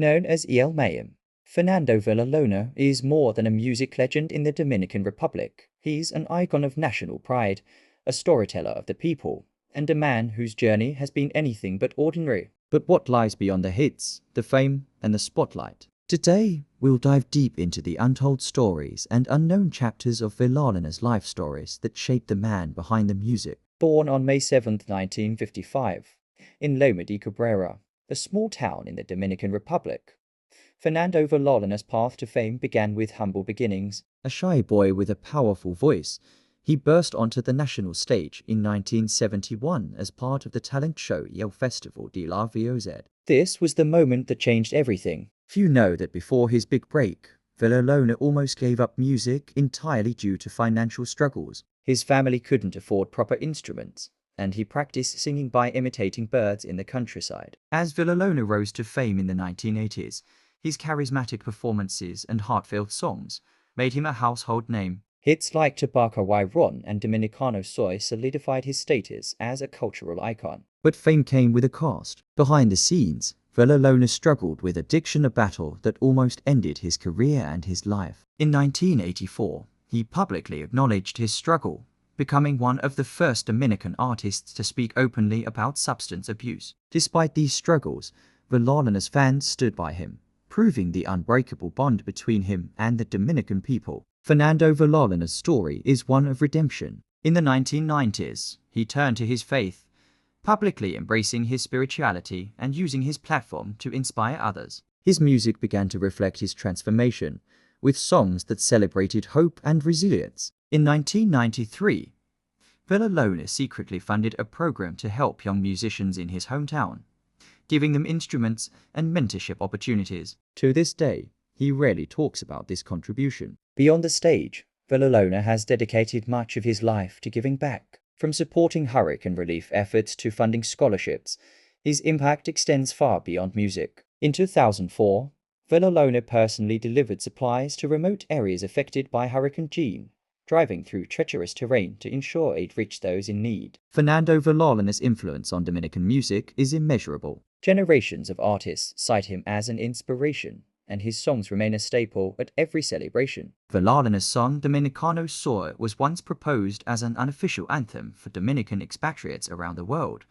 Known as El Mayim, Fernando Villalona is more than a music legend in the Dominican Republic. He's an icon of national pride, a storyteller of the people, and a man whose journey has been anything but ordinary. But what lies beyond the hits, the fame, and the spotlight? Today, we'll dive deep into the untold stories and unknown chapters of Villalona's life stories that shaped the man behind the music. Born on May 7, 1955, in Loma de Cabrera, a small town in the Dominican Republic, Fernando Villalona's path to fame began with humble beginnings. A shy boy with a powerful voice, he burst onto the national stage in 1971 as part of the talent show El Festival de la Voz. This was the moment that changed everything. Few know that before his big break, Villalona almost gave up music entirely due to financial struggles. His family couldn't afford proper instruments, and he practiced singing by imitating birds in the countryside. As Villalona rose to fame in the 1980s, his charismatic performances and heartfelt songs made him a household name. Hits like Tobacco y Ron and Dominicano Soy solidified his status as a cultural icon. But fame came with a cost. Behind the scenes, Villalona struggled with addiction, a battle that almost ended his career and his life. In 1984, he publicly acknowledged his struggle, becoming one of the first Dominican artists to speak openly about substance abuse. Despite these struggles, Villalona's fans stood by him, proving the unbreakable bond between him and the Dominican people. Fernando Villalona's story is one of redemption. In the 1990s, he turned to his faith, publicly embracing his spirituality and using his platform to inspire others. His music began to reflect his transformation, with songs that celebrated hope and resilience. In 1993, Villalona secretly funded a program to help young musicians in his hometown, giving them instruments and mentorship opportunities. To this day, he rarely talks about this contribution. Beyond the stage, Villalona has dedicated much of his life to giving back. From supporting hurricane relief efforts to funding scholarships, his impact extends far beyond music. In 2004, Villalona personally delivered supplies to remote areas affected by Hurricane Jeanne, driving through treacherous terrain to ensure aid reached those in need. Fernando Villalona's influence on Dominican music is immeasurable. Generations of artists cite him as an inspiration, and his songs remain a staple at every celebration. Villalona's song Dominicano Soy was once proposed as an unofficial anthem for Dominican expatriates around the world,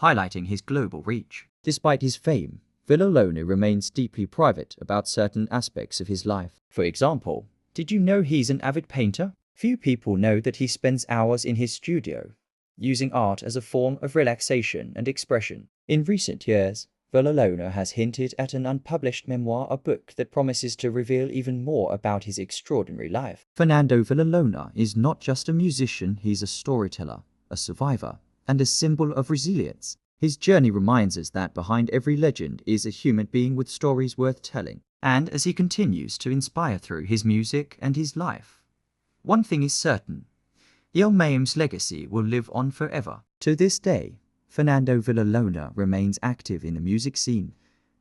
highlighting his global reach. Despite his fame, Villalona remains deeply private about certain aspects of his life. For example, did you know he's an avid painter? Few people know that he spends hours in his studio, using art as a form of relaxation and expression. In recent years, Villalona has hinted at an unpublished memoir, a book that promises to reveal even more about his extraordinary life. Fernando Villalona is not just a musician, he's a storyteller, a survivor, and a symbol of resilience. His journey reminds us that behind every legend is a human being with stories worth telling. And as he continues to inspire through his music and his life, one thing is certain: El Mayim's legacy will live on forever. To this day, Fernando Villalona remains active in the music scene,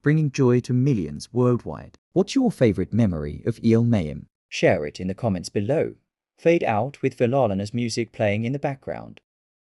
bringing joy to millions worldwide. What's your favorite memory of El Mayim? Share it in the comments below. Fade out with Villalona's music playing in the background.